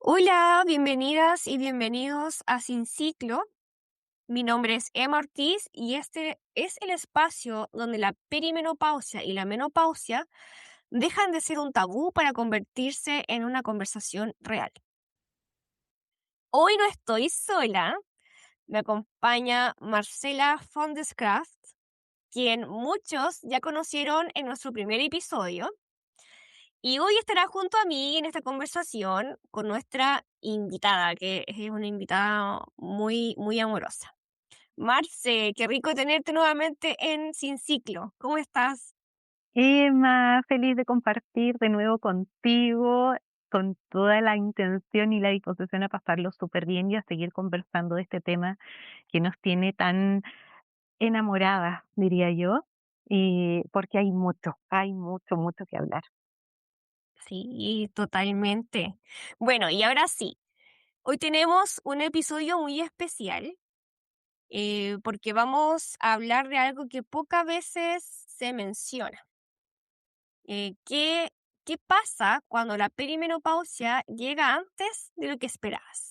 Hola, bienvenidas y bienvenidos a Sin Ciclo. Mi nombre es Emma Ortiz y este es el espacio donde la perimenopausia y la menopausia dejan de ser un tabú para convertirse en una conversación real. Hoy no estoy sola, me acompaña Marcela von der Graaf, quien muchos ya conocieron en nuestro primer episodio. Y hoy estará junto a mí en esta conversación con nuestra invitada, que es una invitada muy, muy amorosa. Marce, qué rico tenerte nuevamente en Sin Ciclo. ¿Cómo estás? Emma, feliz de compartir de nuevo contigo, con toda la intención y la disposición a pasarlo súper bien y a seguir conversando de este tema que nos tiene tan enamoradas, diría yo, porque hay mucho, mucho que hablar. Sí, totalmente. Bueno, y ahora sí, hoy tenemos un episodio muy especial porque vamos a hablar de algo que pocas veces se menciona. ¿Qué pasa cuando la perimenopausia llega antes de lo que esperabas?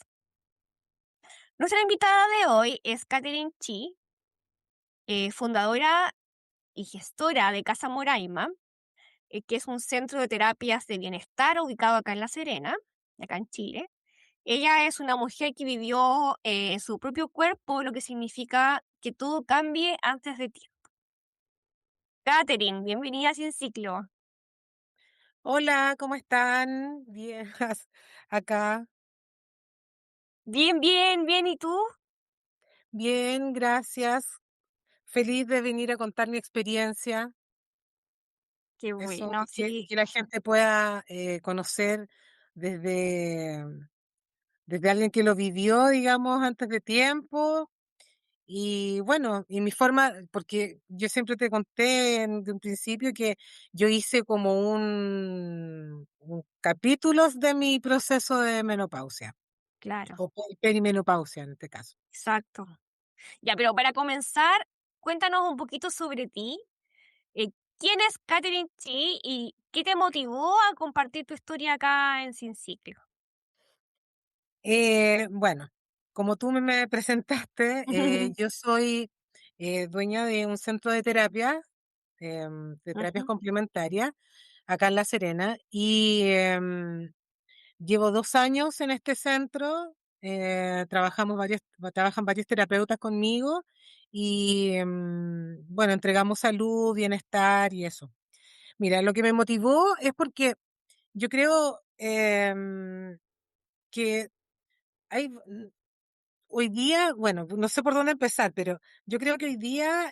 Nuestra invitada de hoy es Catherine Chi, fundadora y gestora de Casa Moraima, que es un centro de terapias de bienestar ubicado acá en La Serena, acá en Chile. Ella es una mujer que vivió en su propio cuerpo, lo que significa que todo cambie antes de ti. Catherine, bienvenida a Sin Ciclo. Hola, ¿cómo están? Bien, acá. Bien, bien, bien. ¿Y tú? Bien, gracias. Feliz de venir a contar mi experiencia. Qué Eso, bueno, y sí, que la gente pueda conocer desde, desde alguien que lo vivió, digamos, antes de tiempo. Y bueno, y mi forma, porque yo siempre te conté de un principio que yo hice como un capítulos de mi proceso de menopausia, claro, o perimenopausia en este caso. exacto. Ya, pero para comenzar, cuéntanos un poquito sobre ti. Eh, ¿Quién es Catherine Chi y qué te motivó a compartir tu historia acá en Sin Ciclo? Bueno, como tú me presentaste, yo soy dueña de un centro de terapias Ujú, complementarias acá en La Serena y llevo 2 años en este centro. Trabajan varios terapeutas conmigo y bueno, entregamos salud, bienestar y eso. Mira, lo que me motivó es porque yo creo que hay, hoy día, bueno, no sé por dónde empezar, pero yo creo que hoy día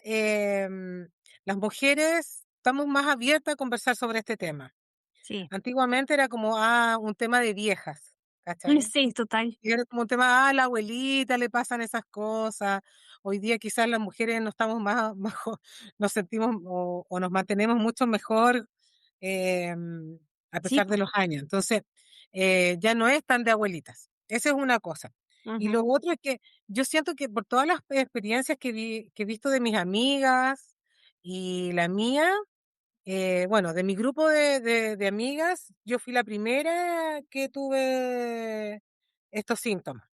las mujeres estamos más abiertas a conversar sobre este tema. sí, Antiguamente era como, un tema de viejas, ¿cachai? sí, total. Y era como un tema, a la abuelita le pasan esas cosas. Hoy día quizás las mujeres no estamos más nos sentimos o nos mantenemos mucho mejor a Sí, pesar de po. los años. Entonces, ya no es tan de abuelitas. Esa es una cosa. Y lo Ujú, otro es que yo siento que por todas las experiencias que he visto de mis amigas y la mía, bueno, de mi grupo de amigas, yo fui la primera que tuve estos síntomas.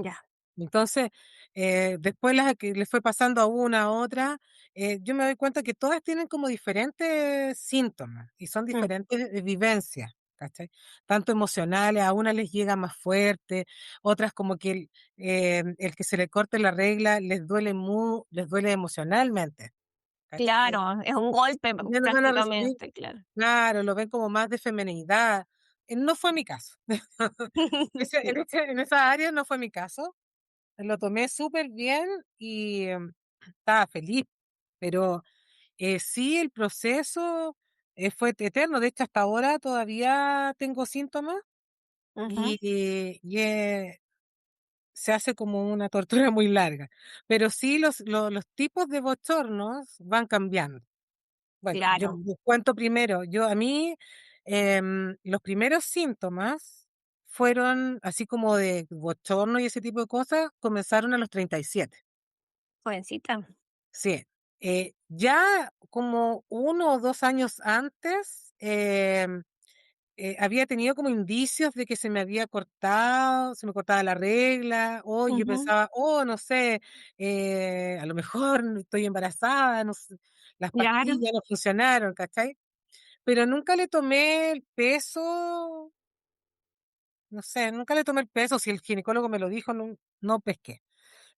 ya. Entonces, después las que les fue pasando a una, a otra, yo me doy cuenta que todas tienen como diferentes síntomas y son Mm, diferentes vivencias, ¿cachai? Tanto emocionales, a unas les llega más fuerte, otras como que el que se le corte la regla les duele emocionalmente, ¿cachai? claro, es un golpe Ya no van a recibir, prácticamente, claro. claro, lo ven como más de feminidad. No fue mi caso. Sí. En esa área no fue mi caso. Lo tomé súper bien y estaba feliz, pero sí, el proceso fue eterno. De hecho, hasta ahora todavía tengo síntomas Ujú, y se hace como una tortura muy larga. Pero sí, los tipos de bochornos van cambiando. Bueno, yo claro. les cuento primero. A mí, los primeros síntomas fueron así como de bochorno y ese tipo de cosas, comenzaron a los 37. Jovencita. Sí, ya como 1 o 2 años antes, había tenido como indicios de que se me había cortado, se me cortaba la regla, o yo Ujú. pensaba, oh, no sé, a lo mejor estoy embarazada, no sé, las Claro. pastillas no funcionaron, ¿cachai? Pero nunca le tomé el peso, no sé, nunca le tomé el peso, si el ginecólogo me lo dijo, no pesqué.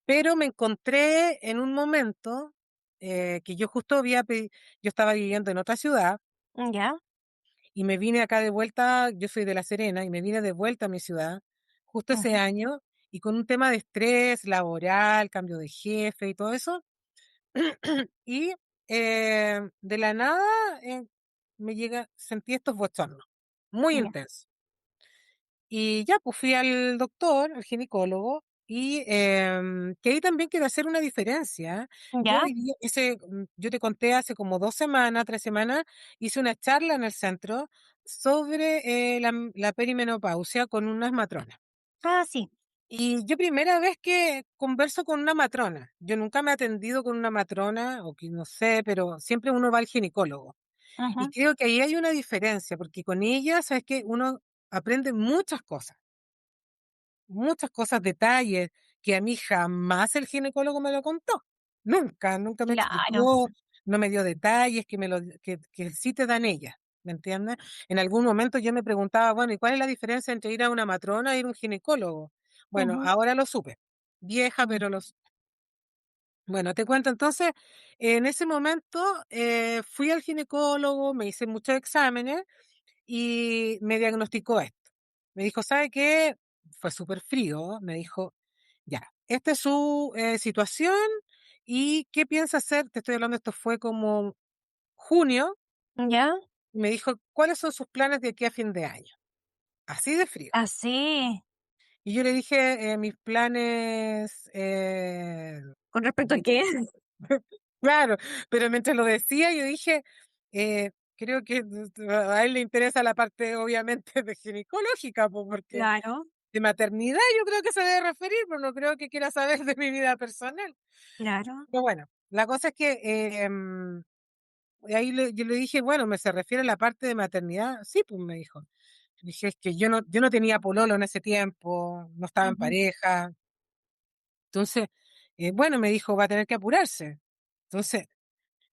Pero me encontré en un momento que yo justo yo estaba viviendo en otra ciudad Ya. y me vine acá de vuelta, yo soy de La Serena y me vine de vuelta a mi ciudad justo ese Ujú. año y con un tema de estrés laboral, cambio de jefe y todo eso. Y de la nada sentí estos bochornos muy Ya. intensos. Y ya, pues fui al doctor, al ginecólogo, y que ahí también quiero hacer una diferencia. Yo Ya. hoy día, yo te conté hace como 2 semanas, 3 semanas, hice una charla en el centro sobre la perimenopausia con unas matronas. Ah, sí. Y yo primera vez que converso con una matrona. Yo nunca me he atendido con una matrona, o que no sé, pero siempre uno va al ginecólogo. Y Ujú. creo que ahí hay una diferencia, porque con ella, sabes que uno aprende muchas cosas, detalles que a mí jamás el ginecólogo me lo contó. Nunca, nunca me Claro. explicó, no me dio detalles que sí te dan ellas, ¿me entiendes? En algún momento yo me preguntaba, bueno, ¿y cuál es la diferencia entre ir a una matrona e ir a un ginecólogo? Bueno, Ujú. ahora lo supe. Vieja, Mm. pero lo supe. Bueno, te cuento entonces, en ese momento fui al ginecólogo, me hice muchos exámenes y me diagnosticó esto. Me dijo, ¿sabe qué? Fue súper frío. Me dijo, ya, esta es su situación y ¿qué piensa hacer? Te estoy hablando, esto fue como junio. Ya. Y me dijo, ¿cuáles son sus planes de aquí a fin de año? Así de frío. Así. Y yo le dije, mis planes, ¿Con respecto a qué? claro, pero mientras lo decía, yo dije, creo que a él le interesa la parte, obviamente, de ginecológica, po, porque Claro, de maternidad yo creo que se debe referir, pero no creo que quiera saber de mi vida personal. claro. Pero bueno, la cosa es que yo le dije, bueno, ¿me se refiere a la parte de maternidad? Sí, pues me dijo. Dije, es que yo no tenía pololo en ese tiempo, no estaba en Ujú. pareja. Entonces, bueno, me dijo, va a tener que apurarse. Entonces,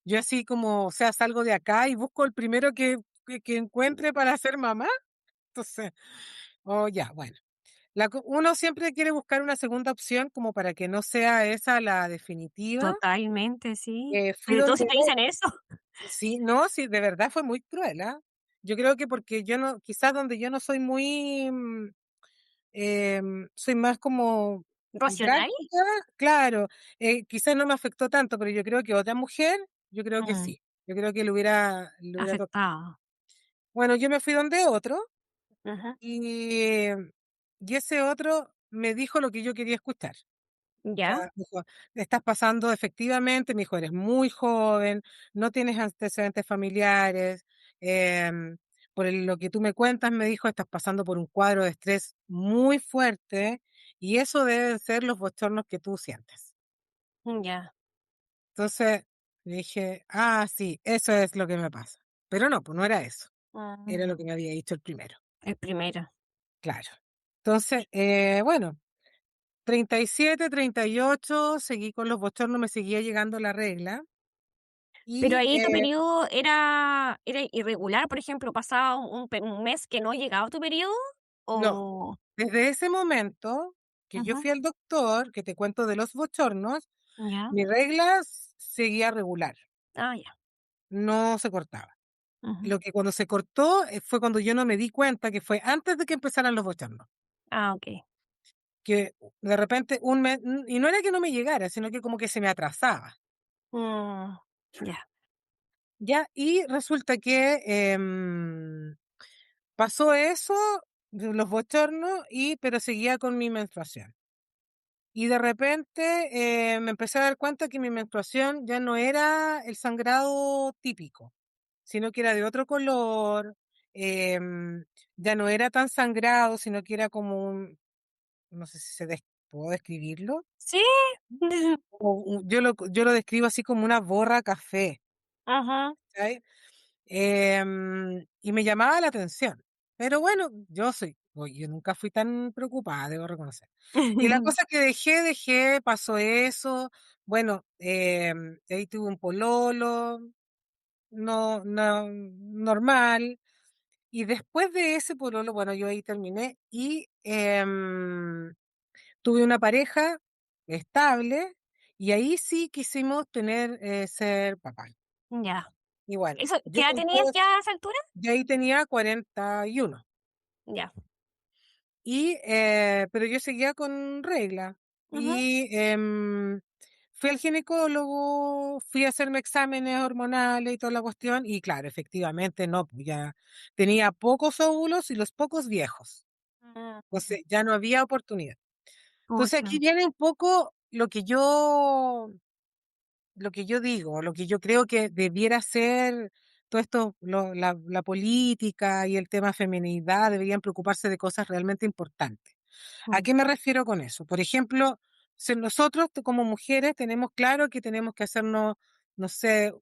yo así como, o sea, salgo de acá y busco el primero que encuentre para ser mamá. Entonces, oh, ya, bueno. Uno siempre quiere buscar una segunda opción como para que no sea esa la definitiva. Totalmente, sí. Fui Sobre todo si donde, te dicen eso. sí, no, sí, de verdad fue muy cruel, ¿ah? Yo creo que porque yo no, quizás donde yo no soy muy, soy más como ¿Racional? práctica, claro, quizás no me afectó tanto, pero yo creo que otra mujer, yo creo que Mm, sí. Yo creo que le hubiera tocado. afectado. Bueno, yo me fui donde otro Ajá. y, y ese otro me dijo lo que yo quería escuchar. O Ya. sea, me dijo, estás pasando efectivamente, me dijo, eres muy joven, no tienes antecedentes familiares, lo que tú me cuentas, me dijo, estás pasando por un cuadro de estrés muy fuerte y eso deben ser los bochornos que tú sientes. Ya. Entonces, le dije, ah, sí, eso es lo que me pasa. Pero no, pues no era eso, era lo Mm, que me había dicho el primero, el primero. claro. Entonces, bueno, 37, 38, seguí con los bochornos, me seguía llegando la regla Pero y, ahí tu periodo era irregular, por ejemplo, pasaba un mes que no llegaba tu periodo, no, o desde ese momento que yo ujú, fui al doctor, que te cuento de los bochornos, ya, mi regla seguía regular, ah, ya, no se cortaba. ujú, Lo que cuando se cortó, fue cuando yo no me di cuenta que fue antes de que empezaran los bochornos, ah, okey, que de repente un mes, y no era que no me llegara, sino que como que se me atrasaba. mm, ya, Ya, y resulta que pasó eso, de los bochornos, pero seguía con mi menstruación. Y de repente me empecé a dar cuenta que mi menstruación ya no era el sangrado típico, sino que era de otro color, em, ya no era tan sangrado, sino que era como no sé si puedo describirlo, sí, yo lo describo así como una borra café, ajá, ¿cachai? Y me llamaba la atención. Pero bueno, yo nunca fui tan preocupada, debo reconocer. Y la cosa es que dejé, pasó eso. Bueno, ahí tuve un pololo, no, normal. Y después de ese pololo, bueno, yo ahí terminé y tuve una pareja estable y ahí sí quisimos ser papás. Ya. Y bueno, Eso, ¿qué yo edad con tenías todo ya a esa altura? yo ahí tenía 41. Ya. Pero yo seguía con regla. Ujú. Y fui al ginecólogo, fui a hacerme exámenes hormonales y toda la cuestión. Y claro, efectivamente, no, pues ya tenía pocos óvulos y los pocos viejos. Mm, Entonces ya no había oportunidad. Entonces pucha. aquí viene un poco lo que yo digo, lo que yo creo que debiera ser todo esto, la política y el tema feminidad deberían preocuparse de cosas realmente importantes. ¿A Mm, qué me refiero con eso? Por ejemplo, si nosotros como mujeres tenemos claro que tenemos que hacernos, no sé,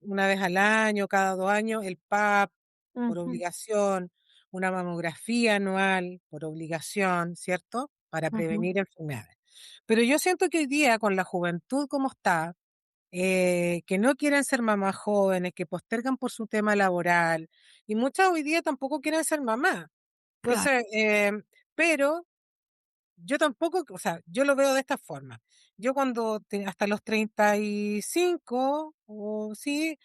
una vez al año, cada 2 años, el PAP por ujú, obligación, una mamografía anual por obligación, ¿cierto? Para ujú. prevenir enfermedades. Pero yo siento que hoy día, con la juventud como está, que no quieren ser mamás jóvenes, que postergan por su tema laboral, y muchas hoy día tampoco quieren ser mamás. Claro. Entonces, pero yo tampoco, o sea, yo lo veo de esta forma. Yo hasta los 35, o sí,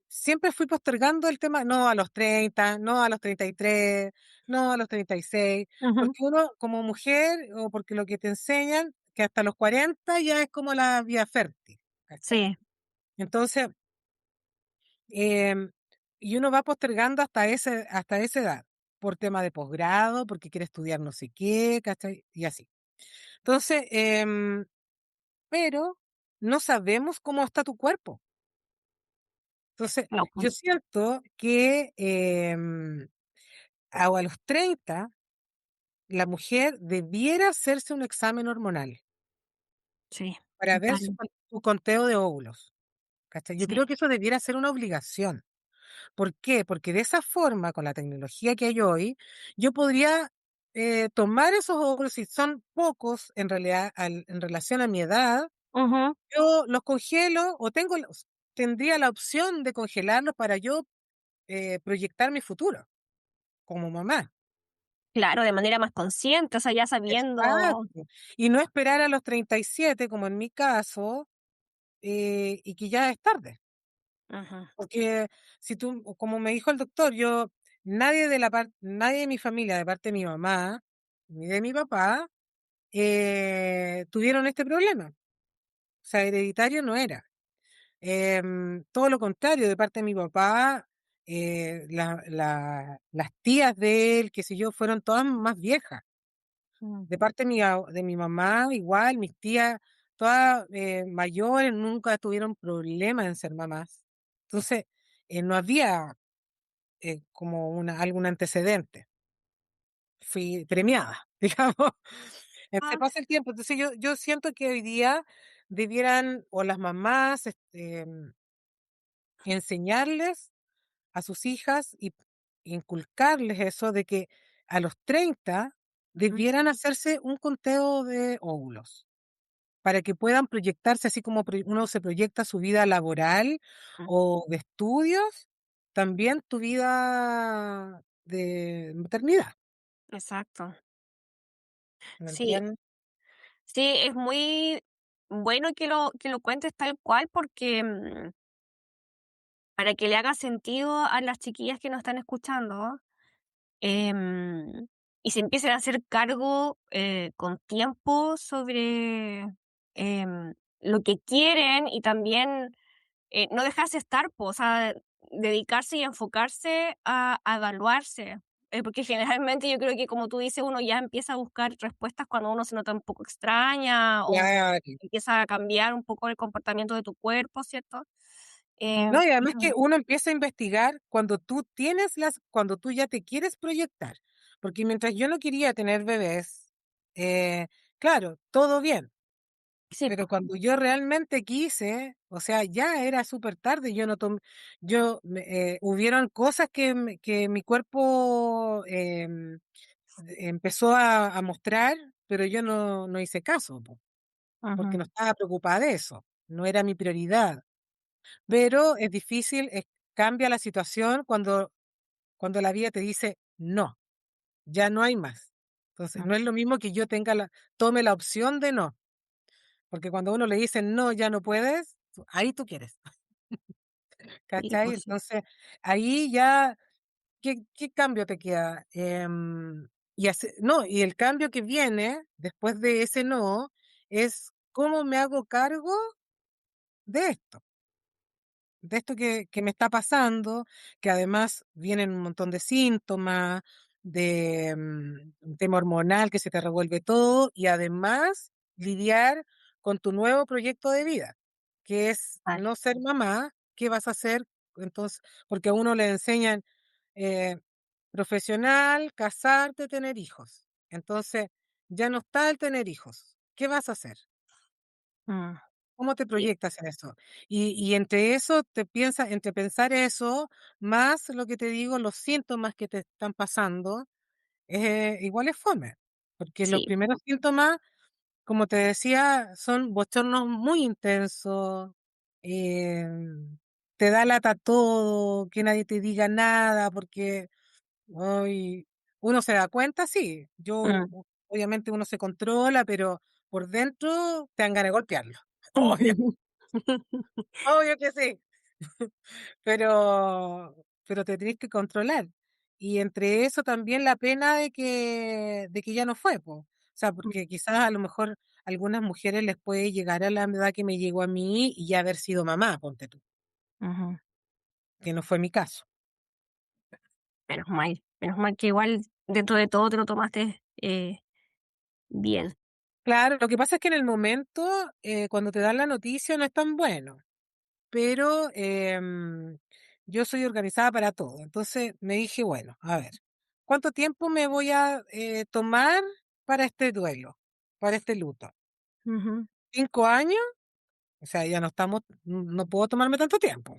siempre fui postergando el tema, no a los 30, no a los 33, no a los 36, Ujú. porque uno como mujer, o porque lo que te enseñan, que hasta los 40 ya es como la vía fértil, ¿cachai? Sí. Entonces, em, y uno va postergando hasta esa edad, por tema de posgrado, porque quiere estudiar no sé qué, ¿cachai? Y así. Entonces, pero no sabemos cómo está tu cuerpo. Entonces, Claro, yo pues, siento que a los 30 la mujer debiera hacerse un examen hormonal sí, para ver su, total. su conteo de óvulos. ¿Cachai? Yo Sí. creo que eso debiera ser una obligación. ¿Por qué? Porque de esa forma, con la tecnología que hay hoy, yo podría tomar esos óvulos, si son pocos en realidad en relación a mi edad. Ujú. Yo los congelo o tendría la opción de congelarlos para yo proyectar mi futuro como mamá. Claro, de manera más consciente, o sea, ya sabiendo. Exacto. Y no esperar a los 37, como en mi caso, y que ya es tarde. Ujú. Porque si tú, o como me dijo el doctor, nadie de mi familia, de parte de mi mamá, ni de mi papá, tuvieron este problema. O sea, hereditario no era. Todo lo contrario, de parte de mi papá, las tías de él, qué sé yo, fueron todas más viejas. De Ujú. parte de mi mamá, igual, mis tías, todas mayores, nunca tuvieron problemas en ser mamás. Entonces, no había como algún antecedente. Fui premiada, digamos. Se Ah, pasa el tiempo. Entonces, yo siento que hoy día debieran, o las mamás, enseñarles a sus hijas y inculcarles eso de que a los 30 ujú. debieran hacerse un conteo de óvulos para que puedan proyectarse así como uno se proyecta su vida laboral o de estudios, también tu vida de maternidad, Exacto. ¿me Sí, entiendes? sí, es muy bueno que lo cuentes tal cual porque, para que le haga sentido a las chiquillas que nos están escuchando, em, y se empiecen a hacer cargo, con tiempo sobre, lo que quieren y también, no dejarse estar, po, o sea, dedicarse y enfocarse a evaluarse, porque generalmente yo creo que, como tú dices, uno ya empieza a buscar respuestas cuando uno se nota un poco extraña o Claro. empieza a cambiar un poco el comportamiento de tu cuerpo, ¿cierto? No, y además que Pero uno empieza a investigar cuando tú ya te quieres proyectar, porque mientras yo no quería tener bebés, claro, todo bien. Sí, pero po. cuando yo realmente quise, o sea, ya era súper tarde, yo no tomé, hubieron cosas que mi cuerpo empezó a mostrar, pero yo no hice caso, po, porque Ujú. no estaba preocupada de eso, no era mi prioridad. Pero es difícil, cambia la situación cuando la vida te dice no, ya no hay más. Entonces, Mm. no es lo mismo que yo tome la opción de no, porque cuando a uno le dicen no, ya no puedes, ahí tú quieres, Sí, ¿cachai? pues sí. Entonces, ahí ya, ¿qué cambio te queda? No, y el cambio que viene después de ese no es cómo me hago cargo de esto. De esto que me está pasando, que además vienen un montón de síntomas, un tema hormonal que se te revuelve todo, y además lidiar con tu nuevo proyecto de vida, que es Vale. no ser mamá. ¿Qué vas a hacer? Entonces, porque a uno le enseñan eh, profesional, casarte, tener hijos. Entonces, ya no está el tener hijos. ¿Qué vas a hacer? Mm. ¿Cómo te Sí, proyectas en eso? Y entre eso entre pensar eso, más lo que te digo, los síntomas que te están pasando, igual es fome, porque los sí. primeros síntomas, como te decía, son bochornos muy intensos, te da lata todo, que nadie te diga nada, porque ay, uno se da cuenta, sí, Mm. obviamente uno se controla, pero por dentro te dan ganas de golpearlo. Obvio. Obvio que sí, pero te tenés que controlar. Y entre eso también la pena de que ya no fue, po. O sea, porque quizás a lo mejor a algunas mujeres les puede llegar a la edad que me llegó a mí y ya haber sido mamá, ponte tú, Ujú. que no fue mi caso. Menos mal que igual dentro de todo te lo tomaste, bien. Claro, lo que pasa es que en el momento, cuando te dan la noticia no es tan bueno, pero yo soy organizada para todo. Entonces me dije, bueno, a ver, ¿cuánto tiempo me voy a tomar para este duelo, para este luto? Ujú. ¿5 años? O sea, ya no estamos, no puedo tomarme tanto tiempo.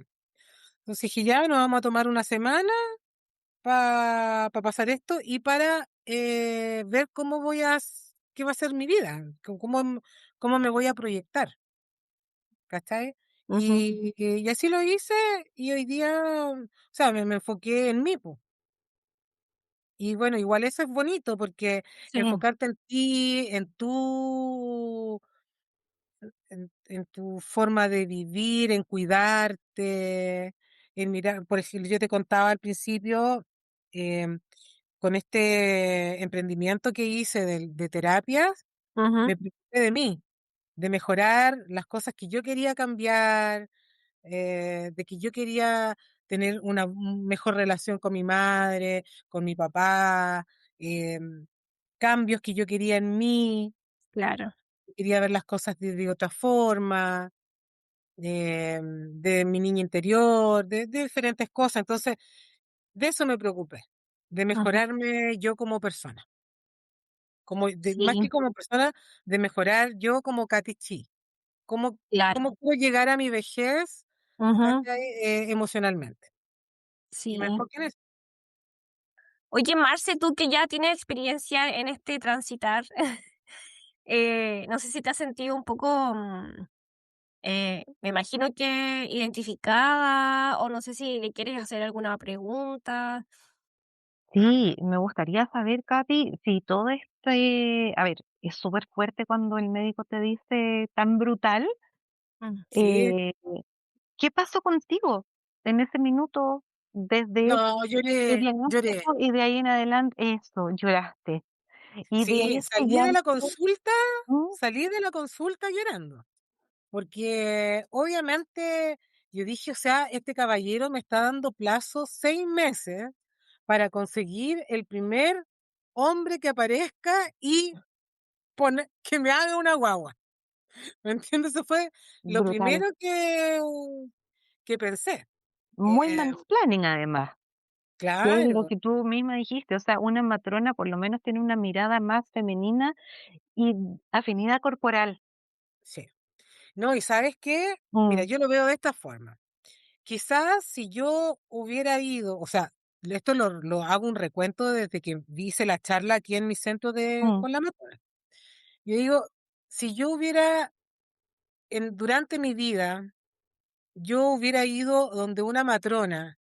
Entonces dije, ya nos vamos a tomar una semana para pasar esto y para ver qué va a ser mi vida, cómo me voy a proyectar. ¿Cachai? Ujú. Y así lo hice y hoy día, o sea, me enfoqué en mí, po. Y bueno, igual eso es bonito porque Sí. enfocarte en ti, en tu forma de vivir, en cuidarte, en mirar, por ejemplo, yo te contaba al principio, em, con este emprendimiento que hice de terapias, Ujú. me preocupé de mí, de mejorar las cosas que yo quería cambiar, de que yo quería tener una mejor relación con mi madre, con mi papá, cambios que yo quería en mí, Claro. quería ver las cosas de otra forma, de mi niña interior, de diferentes cosas. Entonces, de eso me preocupé, de Ujú. mejorarme yo como persona, más Sí, que como persona, de mejorar yo como Katy Chi, cómo, claro. cómo puedo llegar a mi vejez, Ujú. ¿cachai? Emocionalmente. Y me Sí. enfoqué en eso. Oye, Marce, tú que ya tienes experiencia en este transitar, no sé si te has sentido un poco, me imagino que identificada, o no sé si le quieres hacer alguna pregunta. Sí, me gustaría saber, Katy, si todo este, a ver, es súper fuerte cuando el médico te dice tan brutal, Mm. Sí, eh, ¿qué pasó contigo en ese minuto desde no, ese lloré, lloré. diagnóstico y de ahí en adelante eso, lloraste? Y de Sí, ese llanto, ¿mm? salí de la consulta llorando, porque obviamente yo dije, o sea, este caballero me está dando plazo 6 meses para conseguir el primer hombre que aparezca y que me haga una guagua. ¿Me entiendes? Eso fue lo Brutal, primero que pensé. muy Eh, mansplaining además, que es lo claro, que tú misma dijiste, o sea, una matrona por lo menos tiene una mirada más femenina y afinidad corporal. sí. No, ¿y sabes qué? Mira, Mm, yo lo veo de esta forma. Quizás si yo hubiera ido, o sea, esto lo hago un recuento desde que hice la charla aquí en mi centro de mm, con la matrona. Yo digo, si yo hubiera durante mi vida, yo hubiera ido donde una matrona,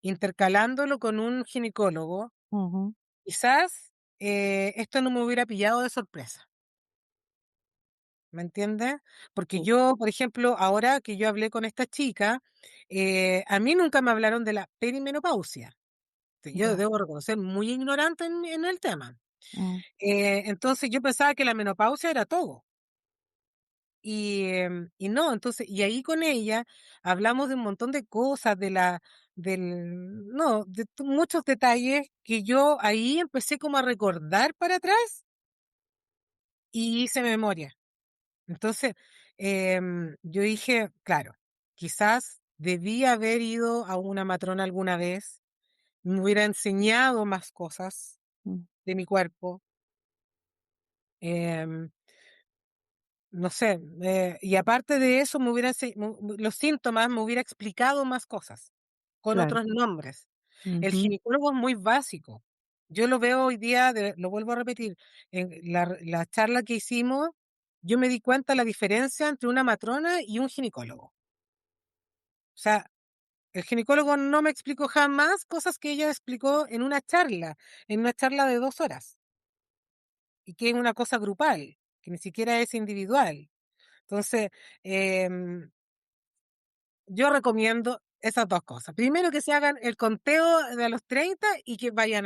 intercalándolo con un ginecólogo, ujú, quizás, esto no me hubiera pillado de sorpresa, ¿me entiendes? Porque sí, yo, por ejemplo, ahora que yo hablé con esta chica, a mí nunca me hablaron de la perimenopausia. Yo ya, debo reconocer, muy ignorante en el tema. mm, Entonces, yo pensaba que la menopausia era todo. Y no, entonces, y ahí con ella hablamos de un montón de cosas, no, muchos detalles que yo ahí empecé como a recordar para atrás y hice memoria. Entonces, yo dije, claro, quizás debí haber ido a una matrona alguna vez, me hubiera enseñado más cosas mm, de mi cuerpo. em, No sé, y aparte de eso, me hubiera los síntomas, me hubiera explicado más cosas, con claro, otros nombres. El ujú, ginecólogo es muy básico. Yo lo veo hoy día, lo vuelvo a repetir, en la charla que hicimos, yo me di cuenta la diferencia entre una matrona y un ginecólogo. O sea, el ginecólogo no me explicó jamás cosas que ella explicó en una charla de 2 horas, y que es una cosa grupal, que ni siquiera es individual. Entonces, em, yo recomiendo esas 2 cosas. Primero, que se hagan el conteo de los 30 y que vayan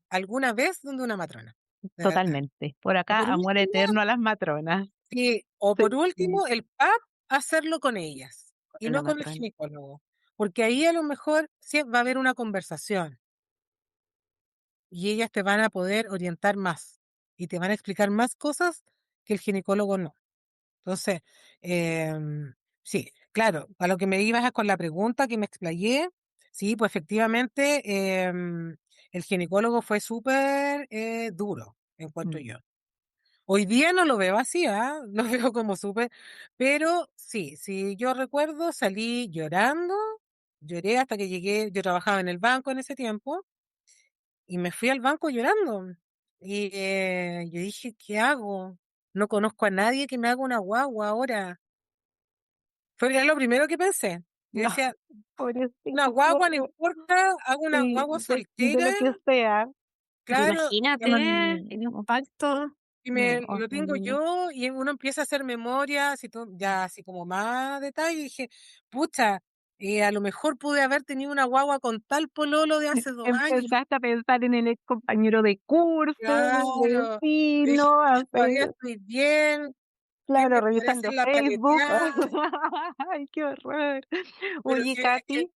alguna vez donde una matrona, de verdad. totalmente. Por O por acá, amor último, eterno a las matronas. sí, o Sí, por último, el PAP, hacerlo con ellas y con la no con el matrona. ginecólogo, porque ahí a lo mejor sí va a haber una conversación y ellas te van a poder orientar más y te van a explicar más cosas que el ginecólogo no. Entonces, sí, claro, a lo que me ibas con la pregunta que me explayé, sí, pues efectivamente, el ginecólogo fue súper duro, encuentro Mm, yo. Hoy día no lo veo así, ¿ah? Lo veo como súper, pero sí, sí, yo recuerdo, salí llorando, lloré hasta que llegué, yo trabajaba en el banco en ese tiempo, y me fui al banco llorando. Y yo dije, ¿qué hago? No conozco a nadie que me haga una guagua ahora. Fue lo primero que pensé. Yo no, decía, una pobrecito, qué guagua, no horror. importa, hago una Sí, guagua de soltera, lo que sea. Pero claro, imagínate Mm, el impacto. y no, lo tengo horrible. yo, y uno empieza a hacer memorias y todo, ya así como más detalle, y dije, pucha, a lo mejor pude haber tenido una guagua con tal pololo de hace 2 años. Empezaste a pensar en el ex compañero de curso, de Claro. Dije, vecino, todavía hacer estoy bien, ¿qué claro, me parece revisando la Facebook. paleteada? Ay, qué horror. Pero Oye, sí, es que, Katy,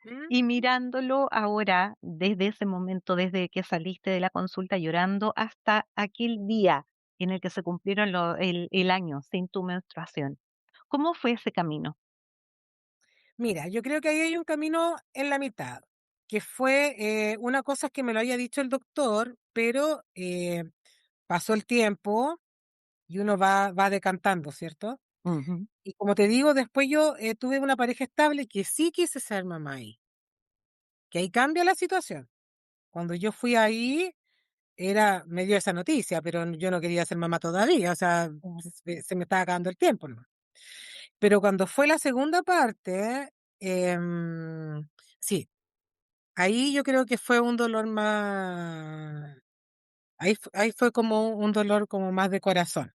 ¿mm? y mirándolo ahora, desde ese momento, desde que saliste de la consulta llorando hasta aquel día en el que se cumplieron el año sin tu menstruación, ¿cómo fue ese camino? Mira, yo creo que ahí hay un camino en la mitad, que fue una cosa que me lo había dicho el doctor, pero pasó el tiempo y uno va decantando, ¿cierto? Ujú, Y como te digo, después yo tuve una pareja estable que sí quise ser mamá ahí, que ahí cambia la situación. Cuando yo fui ahí, me dio esa noticia, pero yo no quería ser mamá todavía, o sea, claro. se me estaba acabando el tiempo, ¿no? Pero cuando fue la segunda parte, sí, ahí yo creo que fue un dolor más, ahí fue como un dolor como más de corazón.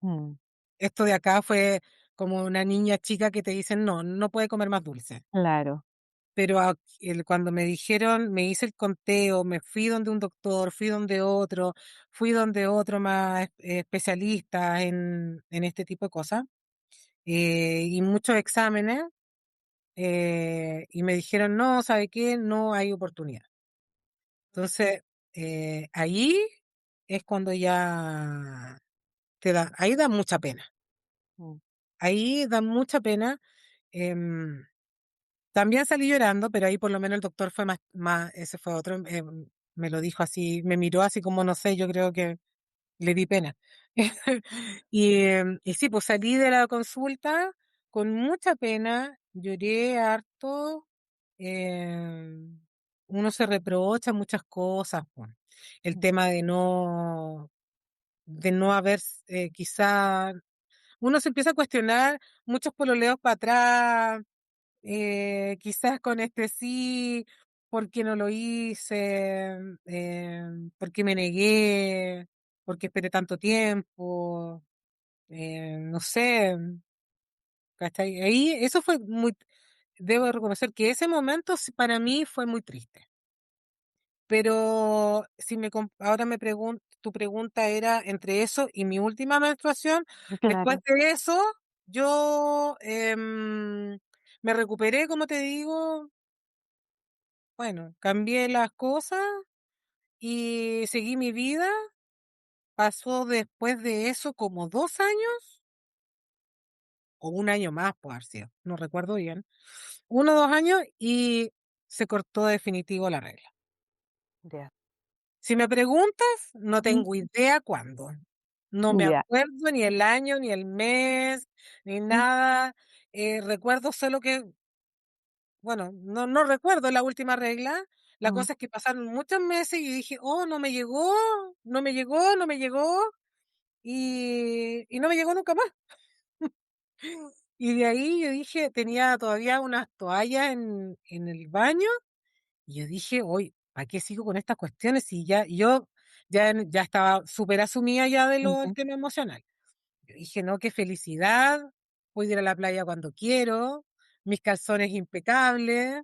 Mm, Esto de acá fue como una niña chica que te dicen, no, no puede comer más dulce. claro. Pero cuando me dijeron, me hice el conteo, me fui donde un doctor, fui donde otro más especialista en este tipo de cosas, y muchos exámenes, y me dijeron, no, ¿sabe qué? No hay oportunidad. Entonces, ahí es cuando ya ahí da mucha pena, Mm, ahí da mucha pena. em, También salí llorando, pero ahí por lo menos el doctor fue ese fue otro, me lo dijo así, me miró así como, no sé, yo creo que le di pena. Y sí, pues salí de la consulta con mucha pena, lloré harto, em, uno se reprocha muchas cosas, pues. El Mm, tema de no haber, quizá uno se empieza a cuestionar muchos pololeos para atrás, quizás con este sí, ¿por qué no lo hice? ¿Por qué me negué? ¿Por qué esperé tanto tiempo? No sé, ¿cachai? Ahí, eso fue muy, debo reconocer que ese momento para mí fue muy triste. Pero si ahora tu pregunta era entre eso y mi última menstruación, después claro, de eso, yo me recuperé, como te digo, bueno, cambié las cosas y seguí mi vida. Pasó después de eso como 2 años o un año más, por haber sido, no recuerdo bien. 1 o 2 años y se cortó definitivo la regla. ya. Si me preguntas, no Mm, tengo idea cuándo. No me ya. acuerdo ni el año, ni el mes, ni Mm, nada. Recuerdo solo que, bueno, no recuerdo la última regla. La mm. cosa es que pasaron muchos meses y dije, oh, no me llegó, no me llegó, no me llegó, y no me llegó nunca más. Y de ahí yo dije, tenía todavía unas toallas en el baño. Y yo dije: "Oye, ¿para qué sigo con estas cuestiones?". Si ya yo ya estaba súper asumida ya de lo del Ujú. tema emocional. Yo dije: "No, qué felicidad, puedo ir a la playa cuando quiero, mis calzones impecables,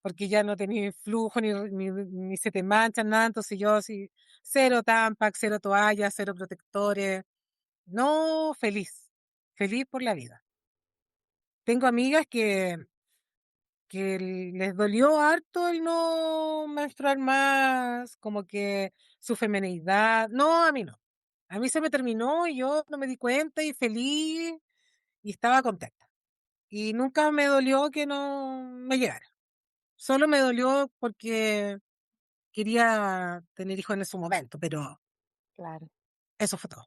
porque ya no tenía flujo ni se te manchan nada". Entonces yo así, cero Tampax, cero toallas, cero protectores. No, feliz, feliz por la vida. Tengo amigas que les dolió harto el no menstruar más, como que su feminidad. No, a mí no. A mí se me terminó y yo no me di cuenta y feliz y estaba contenta. Y nunca me dolió que no me llegara. Solo me dolió porque quería tener hijos en ese momento, pero Claro. eso fue todo.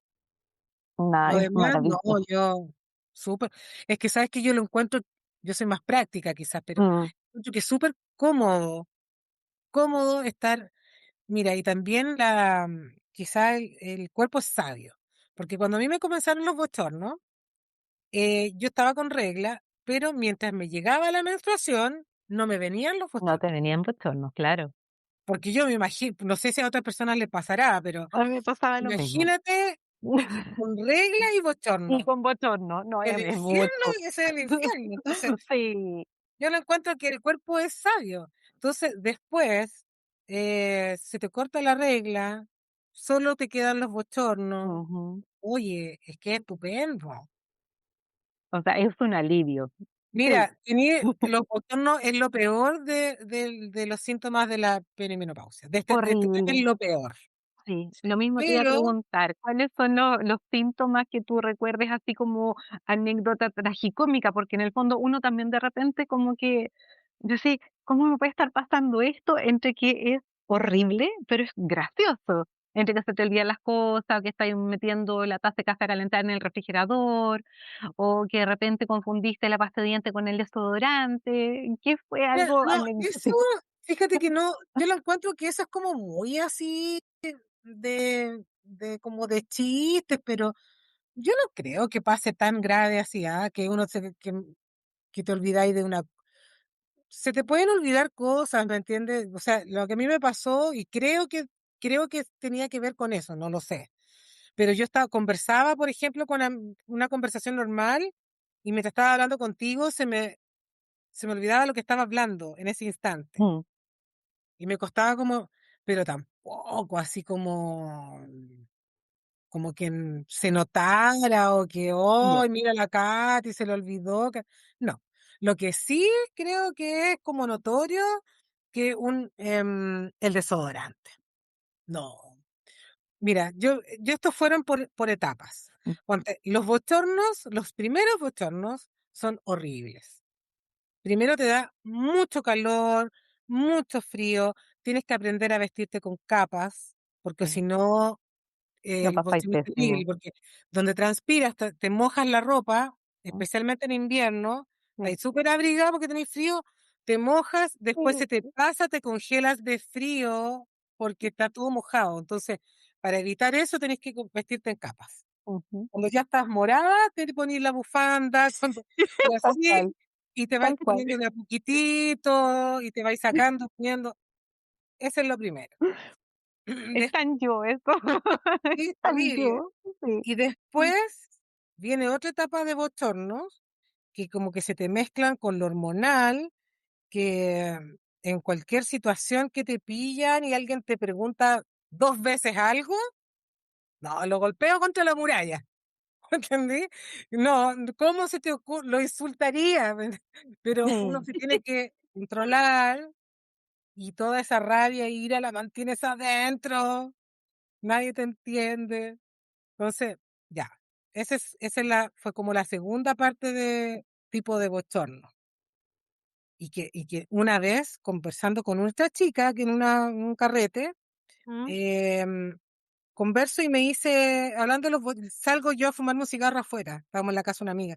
Lo Ay, demás, no, maravilla. yo súper. Es que sabes que yo lo encuentro, yo soy más práctica quizás, pero Mm, encuentro que es súper cómodo estar. Mira, y también quizá el cuerpo es sabio, porque cuando a mí me comenzaron los bochornos, yo estaba con regla, pero mientras me llegaba la menstruación, no me venían los no te bochornos. venían bochornos, claro. Porque yo me imagino, no sé si a otras personas les pasará, pero A mí me pasaba lo mismo. imagínate con regla y Y bochorno. con bochorno, no, El es infierno, mucho. ese es el infierno. Entonces, Sí. yo no encuentro que el cuerpo es sabio. Entonces, después, se te corta la regla, solo te quedan los bochornos. Ujú. Oye, es que es estupendo. O sea, es un alivio. Sí, Mira, los bochornos es lo peor de los síntomas de la perimenopausia. De este tema es horrible. lo peor. Sí, lo mismo te iba a Pero, preguntar, ¿cuáles son los síntomas que tú recuerdes así como anécdota tragicómica? Porque en el fondo uno también de repente como que, yo sé, ¿cómo me puede estar pasando esto? Entre que es horrible, pero es gracioso. Entre que se te olvidan las cosas, que estás metiendo la taza de café a calentar en el refrigerador, o que de repente confundiste la pasta de diente con el desodorante, que fue algo no, eso, anecdótico. fíjate que no, yo lo encuentro que eso es como muy así de como de chistes, pero yo no creo que pase tan grave así, que uno que te olvidáis de una. Se te pueden olvidar cosas, ¿me entiendes? O sea, lo que a mí me pasó y creo que tenía que ver con eso, no lo sé. Pero yo conversaba, por ejemplo, con una conversación normal y mientras estaba hablando contigo se me olvidaba lo que estaba hablando en ese instante. Mm, Y me costaba pero tampoco así como que se notara o que, ya, oh, mira la Katy, se le olvidó. No, lo que sí creo que es como notorio que el desodorante. No, mira, yo estos fueron por etapas. mm, Los bochornos, los primeros bochornos son horribles. Primero te da mucho calor, mucho frío, tienes que aprender a vestirte con capas, porque si sí. no Lo el pasáis bochorno es terrible, pésimo. porque donde transpiras, te mojas la ropa, Mm, especialmente en invierno, sí, estáis súper abrigado porque tenéis frío, te mojas, después sí, se te pasa, te congelas de frío porque está todo mojado. Entonces, para evitar eso tenés que vestirte en capas. ujú. Cuando ya estás morada, te pones la bufanda, y Tal así, cual, y te vais tal cual. poniendo de a poquitito, y te vais sacando, poniendo. Eso es lo primero. Es tan yo eso, es Sí, tan terrible. yo, sí. Y después viene otra etapa de bochornos, que como que se te mezclan con lo hormonal, que en cualquier situación que te pillan y alguien te pregunta 2 veces algo, no, lo golpeo contra la muralla, ¿entendí? No, ¿cómo se te ocurre? Lo insultaría, pero uno se Sí, tiene que controlar y toda esa rabia e ira la mantienes adentro, nadie te entiende. Entonces, ya, esa es fue como la segunda parte de tipo de bochorno. Y que una vez conversando con nuestra chica, que en un carrete, Mm. em, converso y me dice, hablando de salgo yo a fumarme un cigarro afuera, estábamos en la casa de una amiga,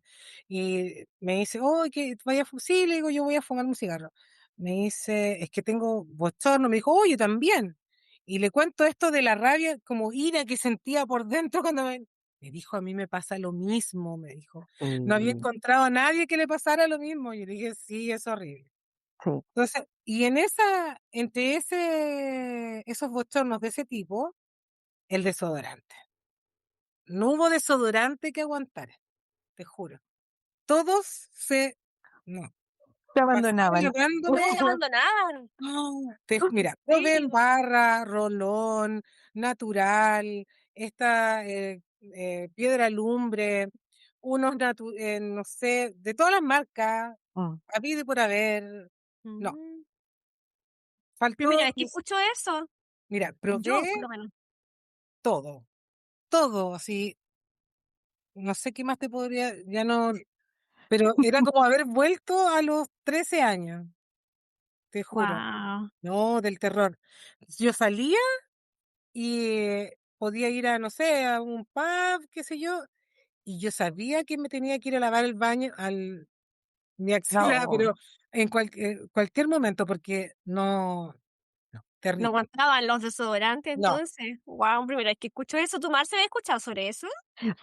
y me dice, oh, que vaya a sí, le digo, yo voy a fumar un cigarro. Me dice, es que tengo bochorno, me dijo, oh, yo también. Y le cuento esto de la rabia, como ira que sentía por dentro cuando me dijo, a mí me pasa lo mismo, me dijo. No había sí, encontrado a nadie que le pasara lo mismo. Y le dije, sí, es horrible. sí. Entonces, y entre esos bochornos de ese tipo, el desodorante. No hubo desodorante que aguantara, te juro. Todos no, Te pasaba abandonaban. lavándome, Te abandonaban. mira, probé en Sí. barra, rolón, natural, esta piedra lumbre, no sé, de todas las marcas, Mm, habido y por haber. No, Mm. Primera faltó, vez que escucho eso. mira, Yo, probé por lo menos. todo, todo, así, no sé qué más te podría, ya no. Pero era como haber vuelto a los 13 años, te juro. Guau. No, del terror. Yo salía y podía ir a, no sé, a un pub, qué sé yo, y yo sabía que me tenía que ir a lavar el baño, mi axila, no, pero en cualquier momento, porque no, No terrible. aguantaban los desodorantes, No, entonces. Guau, primera vez que escucho eso. ¿Tu mar se había escuchado sobre eso?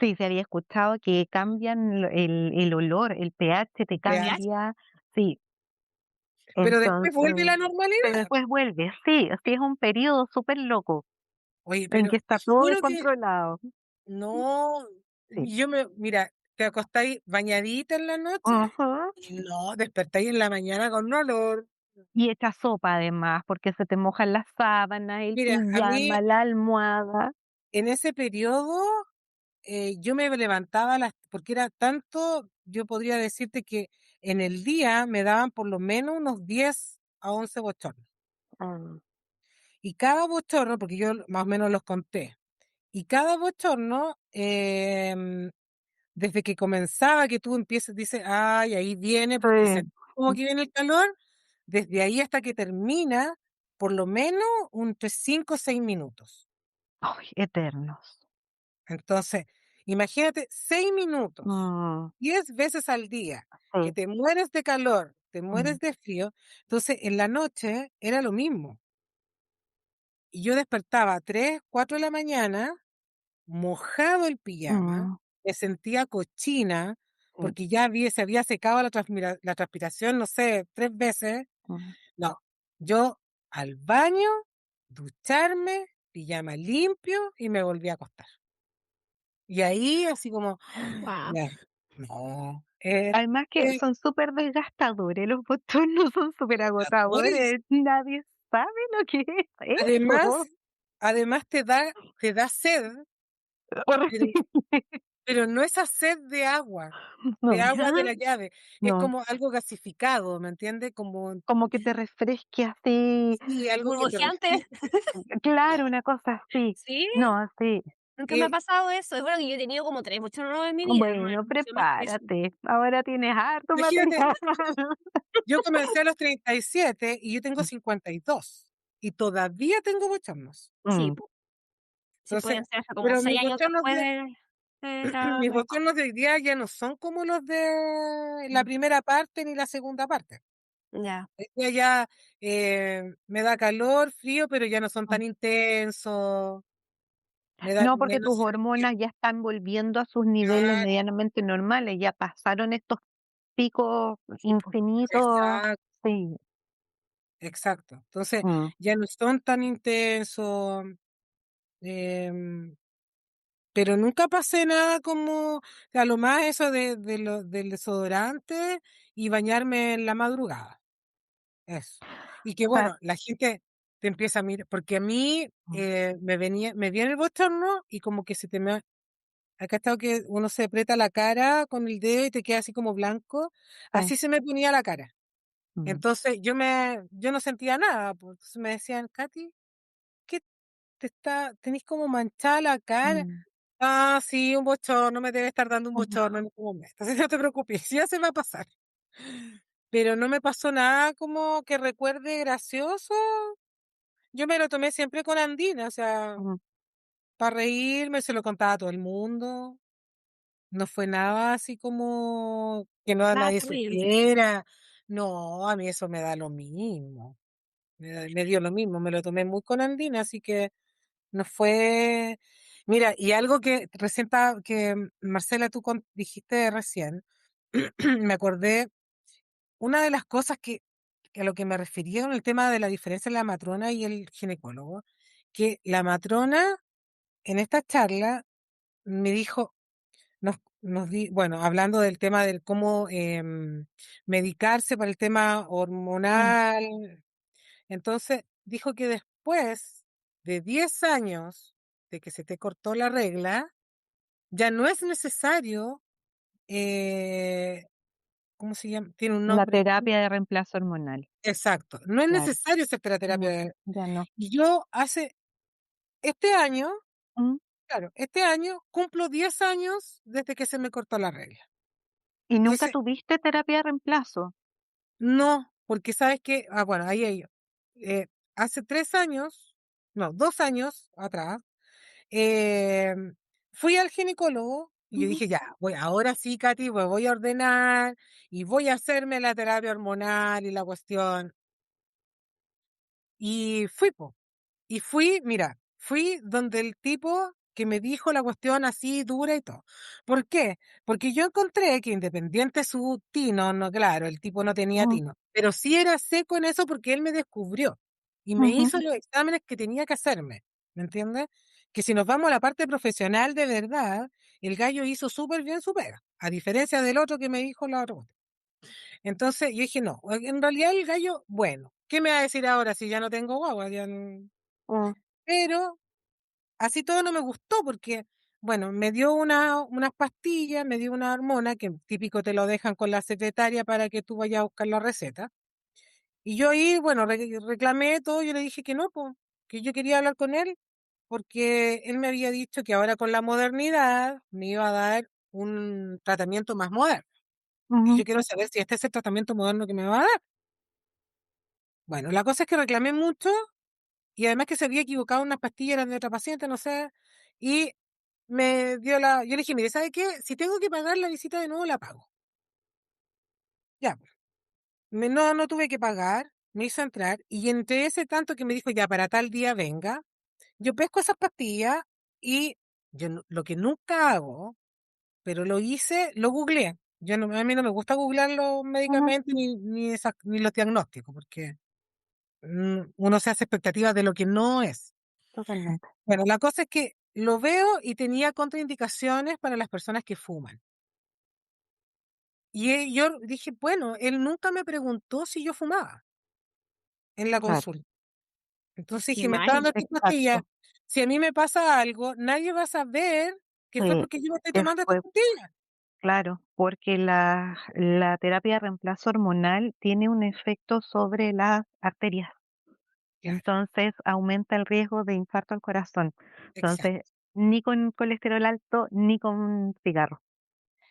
sí, se había escuchado que cambian el olor, el pH te ¿pH? cambia, sí, pero después vuelve entonces, la pero normalidad. después vuelve, sí, sí es un periodo súper loco Oye, en que pero te está todo juro que descontrolado. no, Sí. mira, te acostáis bañadita en la noche Ajá. y no, despertáis en la mañana con un olor. Y echa sopa además, porque se te mojan las sábanas, el Mira, a mí pijama, la almohada. en ese periodo yo me levantaba porque era tanto, yo podría decirte que en el día me daban por lo menos unos 10 a 11 bochornos. Mm, Y cada bochorno, porque yo más o menos los conté, y cada bochorno, desde que comenzaba, que tú empiezas, dices, ay, ahí viene, porque se sí. como que viene el calor, desde ahí hasta que termina, por lo menos entre 5 o 6 minutos. Ay, eternos. Entonces, imagínate 6 minutos, Mm, 10 veces al día, que sí. te mueres de calor, te Mm, mueres de frío. Entonces, en la noche era lo mismo. Y yo despertaba a 3, 4 de la mañana, mojado el pijama, mm, me sentía cochina, sí. porque se había secado la transpiración, no sé, 3 veces. Mm. No, yo al baño, ducharme, pijama limpio y me volví a acostar. Y ahí así como, Guau. ya, no, Además que eh, son súper desgastadores, los botones son súper agotadores. agotadores, nadie sabe lo que es Además eso. además te da sed, pero Horrible. pero no esa sed de No, agua de Ya. la llave, es no, como algo gasificado, ¿me entiendes? Como como que te refresque así, sí, algo que te Burbujeante. refresque. No, claro, una cosa así. Sí, No, sí. nunca me ha que pasado eso. Es bueno que yo he tenido como 3 bochornos en mi vida, no Bueno, es mucho más que eso. prepárate. Ahora tienes harto imagínate, material. yo comencé a los 37 y yo tengo 52 y todavía tengo bochornos. Sí, Mm, po. Sí, Entonces, pueden ser hasta como pero 6 años después de ir al mis médico. bochornos de hoy día ya no son como los de la Mm, primera parte ni la segunda parte. ya. Hoy día ya, me da calor, frío, pero ya no son Mm. tan intensos, me da No, porque menos tus hormonas ya están volviendo a sus niveles claro, medianamente normales, ya pasaron estos picos Sí, po. infinitos. exacto, Sí. exacto. Entonces, Mm, ya no son tan intensos, em, pero nunca pasé nada como a lo más eso de lo del desodorante y bañarme en la madrugada, eso. Y que sa bueno, la gente te empieza a mirar porque a mí, mm, me viene el bochorno y como que se te me acá está que uno se aprieta la cara con el dedo y te queda así como blanco, sí, así se me ponía la cara. mm, Entonces, yo no sentía nada, pues, entonces me decían: "Katy, ¿qué tenés como manchada la cara?". mm, "Ah, sí, un bochorno, me debe estar dando un ujú, bochorno en este momento, así no te preocupes, ya se va a pasar". Pero no me pasó nada como que recuerde gracioso. Yo me lo tomé siempre con Andina, o sea, ujú. para reírme, se lo contaba a todo el mundo. No fue nada así como que no Nada nadie terrible. supiera. No, a mí eso me da lo mismo, me dio lo mismo, me lo tomé muy con Andina, así que no fue mira, y algo que recién que Marcela, tú dijiste recién, me acordé, una de las cosas que a lo que me refería con el tema de la diferencia en la matrona y el ginecólogo, que la matrona en esta charla me dijo bueno, hablando del tema del cómo, medicarse para el tema Mm, hormonal, entonces dijo que después de 10 años de que se te cortó la regla, ya no es necesario, eh, ¿cómo se llama? Tiene un la nombre. terapia de reemplazo hormonal, Exacto, no es claro. necesario hacerte la terapia No, de ya no. y yo este año, Mm, claro, este año cumplo 10 años desde que se me cortó la regla. ¿y Y nunca ese tuviste terapia de reemplazo? no, porque sabes que, bueno, ahí, hace 3 años, no, 2 años atrás, em, fui al ginecólogo y yo Ujú, dije: "Ya, ahora sí, Katy, pues voy a ordenar y voy a hacerme la terapia hormonal y la cuestión". Y fui, po. Y fui, mira, fui donde el tipo que me dijo la cuestión así dura y todo. ¿Por qué? Porque yo encontré que independiente su tino, no, claro, el tipo no tenía ujú, tino, pero sí era seco en eso porque él me descubrió y me ujú, hizo los exámenes que tenía que hacerme, ¿me entiendes? Que si nos vamos a la parte profesional de verdad, el gallo hizo súper bien su pega, a diferencia del otro que me dijo la otra. Entonces yo dije, no, en realidad el gallo, bueno, ¿qué me va a decir ahora si ya no tengo guagua? mm, Pero así todo no me gustó porque, bueno, me dio unas pastillas, me dio una hormona que típico te lo dejan con la secretaria para que tú vayas a buscar la receta. Y yo ahí, bueno, reclamé todo, yo le dije que no, po, que yo quería hablar con él porque él me había dicho que ahora con la modernidad me iba a dar un tratamiento más moderno. Y ujú, yo quiero saber si este es el tratamiento moderno que me va a dar. Bueno, la cosa es que reclamé mucho y además que se había equivocado unas pastillas, eran de otra paciente, no sé, y yo le dije: "Mire, ¿sabe qué? Si tengo que pagar la visita de nuevo, la pago". Ya, pues, no tuve que pagar, me hizo entrar, y entre ese tanto que me dijo: "Ya, para tal día venga", yo pesco esas pastillas y yo lo que nunca hago, pero lo hice, lo googleé. Yo no A mí no me gusta googlear los ujú, medicamentos ni los diagnósticos, porque, uno se hace expectativas de lo que no es. totalmente. Bueno, la cosa es que lo veo y tenía contraindicaciones para las personas que fuman. Y, yo dije, bueno, él nunca me preguntó si yo fumaba en la Claro, consulta. Entonces Qué dije, me está mal. dando estas pastillas. exacto. Si a mí me pasa algo, nadie va a saber que fue Sí, porque yo me estoy que tomando estas fue pastillas. claro, porque la terapia de reemplazo hormonal tiene un efecto sobre las arterias, Claro, entonces aumenta el riesgo de infarto al corazón. Entonces, exacto. ni con colesterol alto, ni con cigarro.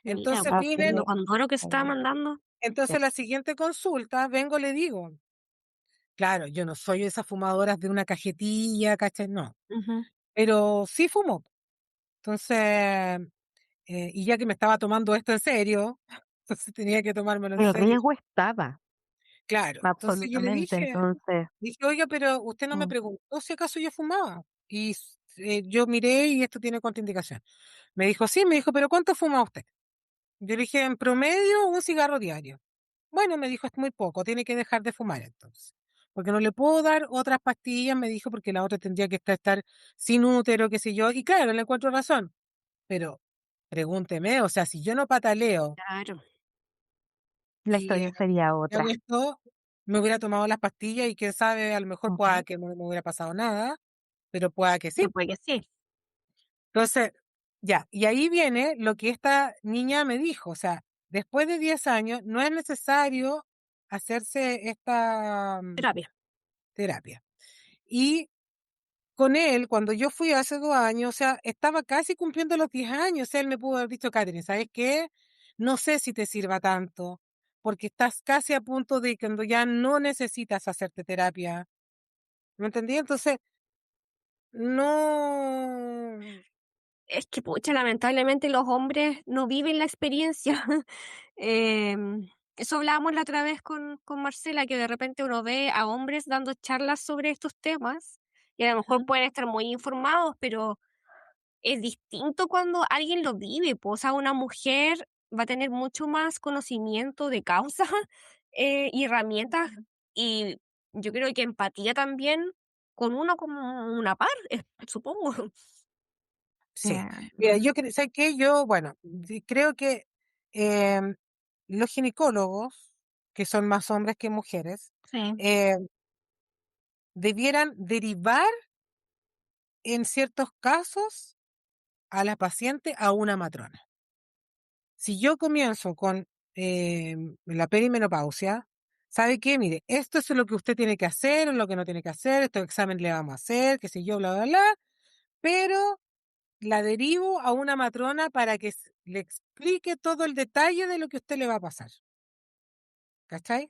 Mira, Entonces pues, Así vienen, tremendo que, condoro que se estaba eh, mandando. sí, entonces la siguiente consulta, vengo, le digo, claro, yo no soy de esas fumadoras de una cajetilla, ¿cachai? No. Ujú. pero sí fumó. Entonces, y ya que me estaba tomando esto en serio, entonces tenía que tomármelo en El serio. riesgo estaba, Claro, entonces yo le absolutamente. dije, Entonces, oiga, pero usted no me mm, preguntó si acaso yo fumaba. Y yo miré y esto tiene contraindicación. Me dijo, sí, me dijo, pero ¿cuánto fuma usted? Yo le dije, en promedio, un cigarro diario. Bueno, me dijo, es muy poco, tiene que dejar de fumar entonces. Porque no le puedo dar otras pastillas, me dijo, porque la otra tendría que estar sin útero, qué sé yo. Y claro, le encuentro razón. Pero pregúnteme, o sea, si yo no pataleo Claro. la y historia sería hago otra. esto, me hubiera tomado las pastillas y quién sabe, a lo mejor Ujú. pueda que no me hubiera pasado nada, pero pueda que Sí, sí. puede que sí. Entonces, ya, y ahí viene lo que esta niña me dijo, o sea, después de 10 años no es necesario hacerse esta Terapia. terapia. Y con él, cuando yo fui hace 2 años, o sea, estaba casi cumpliendo los 10 años, o sea, él me pudo haber dicho, Catherine, ¿sabes qué? No sé si te sirva tanto, porque estás casi a punto de cuando ya no necesitas hacerte terapia. ¿Me entendí? Entonces, no, Es que, pucha, lamentablemente los hombres no viven la experiencia. Eso hablábamos la otra vez con Marcela, que de repente uno ve a hombres dando charlas sobre estos temas y a lo mejor ujú, pueden estar muy informados, pero es distinto cuando alguien lo vive, pues, o sea, una mujer va a tener mucho más conocimiento de causa, y herramientas, y yo creo que empatía también con uno como una par, supongo. sí. Mira, yo creo, ¿sabes qué? Yo, bueno, sí, creo que em, los ginecólogos, que son más hombres que mujeres, Sí. eh, debieran derivar en ciertos casos a la paciente a una matrona. Si yo comienzo con la perimenopausia, ¿sabe qué? Mire, esto es lo que usted tiene que hacer, o lo que no tiene que hacer, estos exámenes le vamos a hacer, qué sé yo, bla, bla, bla, pero la derivo a una matrona para que le explique todo el detalle de lo que a usted le va a pasar. ¿Cachai?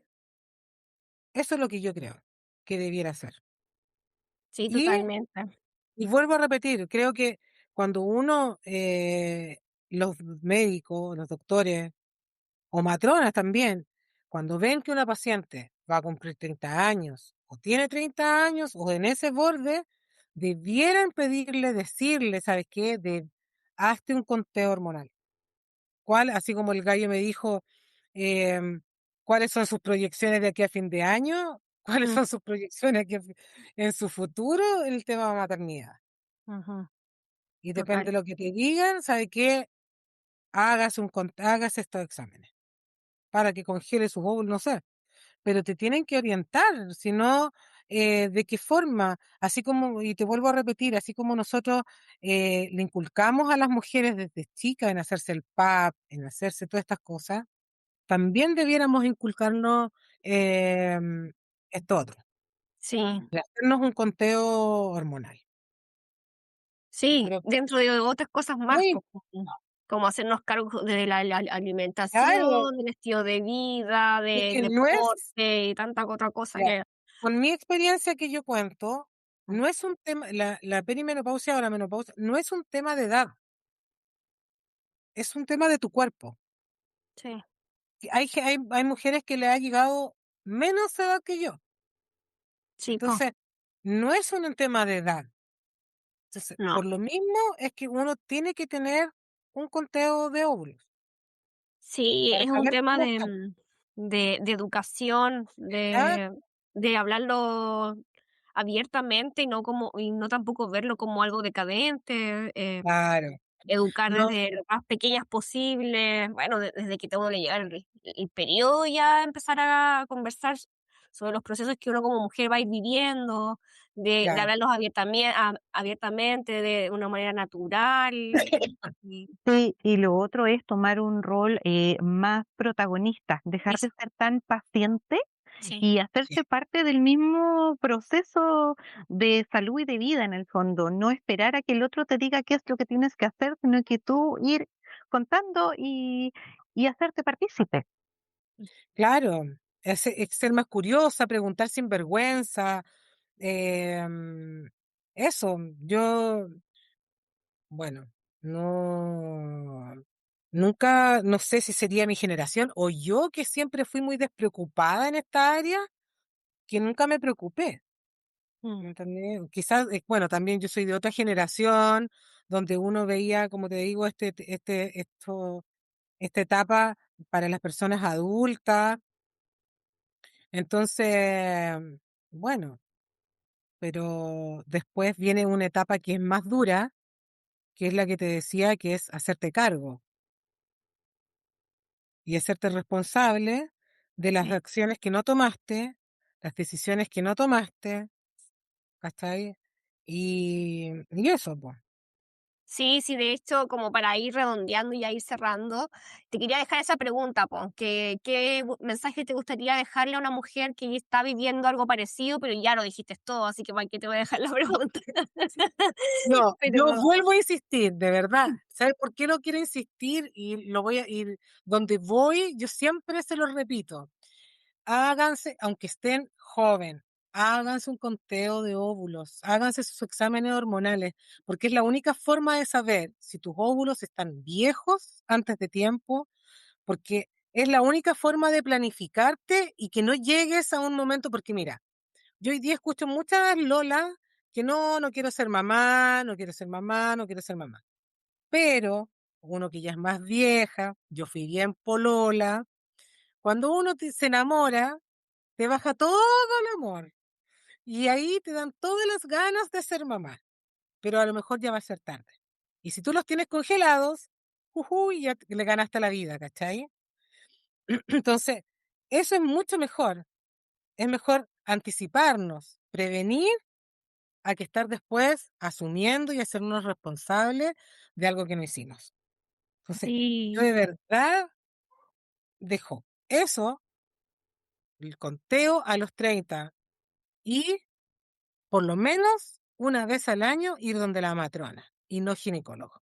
Eso es lo que yo creo que debiera hacer. Sí, Y, totalmente. y vuelvo a repetir, creo que cuando uno, los médicos, los doctores, o matronas también, cuando ven que una paciente va a cumplir 30 años, o tiene 30 años, o en ese borde, debieran pedirle, decirle, ¿sabes qué? Hazte un conteo hormonal. ¿Cuál? Así como el gallo me dijo, em, ¿cuáles son sus proyecciones de aquí a fin de año? ¿Cuáles Mm, son sus proyecciones aquí en su futuro? El tema de maternidad. ujú, Y depende total. de lo que te digan, ¿sabes qué? Hágase estos exámenes para que congele sus óvulos, no sé, pero te tienen que orientar, si no, ¿de qué forma? Así como, y te vuelvo a repetir, así como nosotros le inculcamos a las mujeres desde chicas en hacerse el PAP, en hacerse todas estas cosas, también debiéramos inculcarnos esto otro, Sí, de hacernos un conteo hormonal. Yo sí, creo que dentro de otras cosas más, muy po, como hacernos cargo de la claro, alimentación, del estilo de vida, es del que no es, deporte y tanta otra cosa ya, que con mi experiencia que yo cuento, mm, no es un tema, la perimenopausia o la menopausia, no es un tema de edad. Es un tema de tu cuerpo. sí, Y hay mujeres que le ha llegado menos edad que yo. sí, po, Entonces, no es un tema de edad. Entonces, no. por lo mismo es que uno tiene que tener un conteo de óvulos Sí, para es un saber tema cómo de, está. de educación, Ah, de hablarlo abiertamente y no tampoco verlo como algo decadente, claro. educar No, desde lo más pequeñas posible, bueno, desde que a uno le llega el periodo ya empezar a conversar sobre los procesos que uno como mujer va a ir viviendo, de ya. hablarlos abiertamente, de una manera natural. Y Sí, y lo otro es tomar un rol más protagonista, dejar eso, de ser tan paciente sí, y Sí, hacerse parte del mismo proceso de salud y de vida en el fondo, no esperar a que el otro te diga qué es lo que tienes que hacer, sino que tú ir contando y hacerte partícipe. claro. Es ser más curiosa, preguntar sin vergüenza. eso, yo, bueno, no, nunca, no sé si sería mi generación o yo que siempre fui muy despreocupada en esta área, que nunca me preocupé. Mm. ¿Me entendés? Quizás, bueno, también yo soy de otra generación donde uno veía, como te digo, esta etapa para las personas adultas. Entonces, bueno, pero después viene una etapa que es más dura, que es la que te decía, que es hacerte cargo y hacerte responsable de las Sí. acciones que no tomaste, las decisiones que no tomaste, ¿cachai? Y eso, pues. Sí, sí, de hecho, como para ir redondeando y ya ir cerrando, te quería dejar esa pregunta, po, que ¿qué mensaje te gustaría dejarle a una mujer que está viviendo algo parecido, pero ya lo dijiste todo, así que para qué te voy a dejar la pregunta? No, yo Pero vuelvo a insistir, de verdad. ¿Sabes por qué lo quiero insistir? Y lo voy a ir donde voy, yo siempre se lo repito. Háganse, aunque estén joven, háganse un conteo de óvulos, háganse sus exámenes hormonales, porque es la única forma de saber si tus óvulos están viejos antes de tiempo, porque es la única forma de planificarte y que no llegues a un momento, porque mira, yo hoy día escucho muchas lolas que no quiero ser mamá, no quiero ser mamá, no quiero ser mamá. Pero uno que ya es más vieja, yo fui bien polola, cuando uno se enamora, te baja todo el amor y ahí te dan todas las ganas de ser mamá, pero a lo mejor ya va a ser tarde. Y si tú los tienes congelados, ya le ganaste la vida, ¿cachai? Entonces, eso es mucho mejor. Es mejor anticiparnos, prevenir a que estar después asumiendo y hacernos responsables de algo que no hicimos. Entonces, yo sí, de verdad dejo eso, el conteo a los 30 y por lo menos una vez al año ir donde la matrona y no ginecólogo,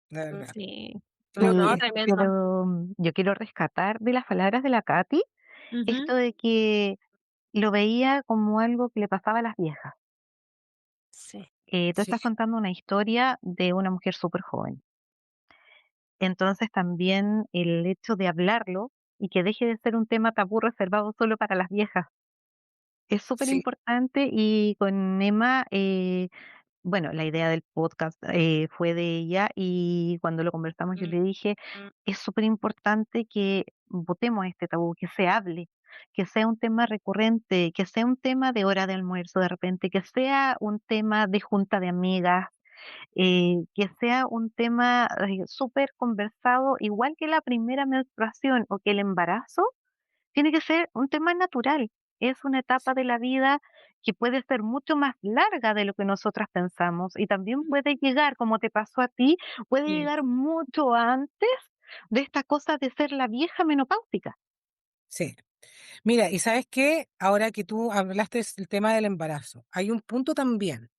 de verdad. sí. No, Sí, tremendo. yo quiero rescatar de las palabras de la Katy Ujú, esto de que lo veía como algo que le pasaba a las viejas. sí, Tú Sí, estás contando una historia de una mujer súper joven. Entonces también el hecho de hablarlo y que deje de ser un tema tabú reservado solo para las viejas es súper sí, importante y con Emma, bueno, la idea del podcast fue de ella y cuando lo conversamos yo le dije, es súper importante que botemos este tabú, que se hable, que sea un tema recurrente, que sea un tema de hora de almuerzo de repente, que sea un tema de junta de amigas, que sea un tema súper conversado, igual que la primera menstruación o que el embarazo, tiene que ser un tema natural. Es una etapa de la vida que puede ser mucho más larga de lo que nosotras pensamos y también puede llegar, como te pasó a ti, puede sí, llegar mucho antes de esta cosa de ser la vieja menopáusica. sí. Mira, ¿y sabes qué? Ahora que tú hablaste del tema del embarazo, hay un punto también